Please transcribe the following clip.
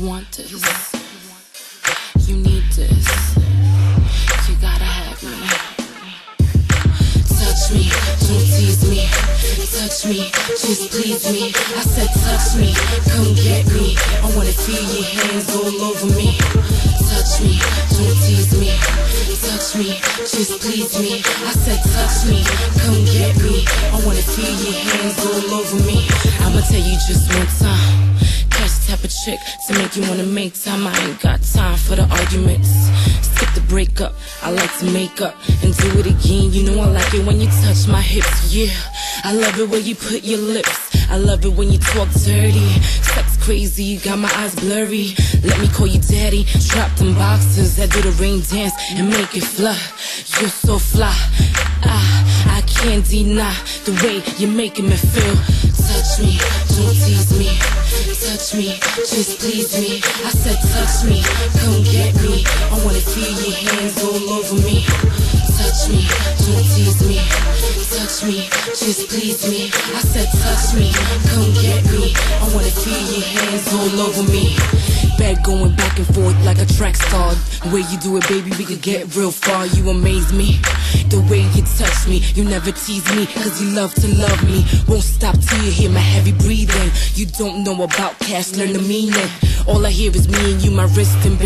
want this. You need this. You gotta have me. Touch me, don't tease me. Touch me, just please me. I said touch me, come get me. I wanna feel your hands all over me. Touch me, don't tease me. Touch me, just please me. I said touch me, come get me. I wanna feel your hands all over me. I'ma tell you just one time. Catch the type of chick to make you wanna make time. I ain't got time for the arguments. Skip the breakup, I like to make up and do it again. You know I like it when you touch my hips, yeah. I love it when you put your lips. I love it when you talk dirty. Sex crazy, you got my eyes blurry. Let me call you daddy. Drop them boxes that do the rain dance and make it fly. You're so fly. I can't deny the way you're making me feel. Touch me, don't tease me. Touch me, just please me. I said touch me, come get me. I wanna feel your hands all over me. Touch me, don't tease me. Touch me, just please me. I said touch me, come get me. I wanna feel your hands all over me. Bed going back and forth like a track star. The way you do it, baby, we could get real far. You amaze me. The way you touch me, you never tease me, cause you love to love me. Won't stop till you hear my heavy breathing. You don't know about cash, learn the meaning. All I hear is me and you, my wrist and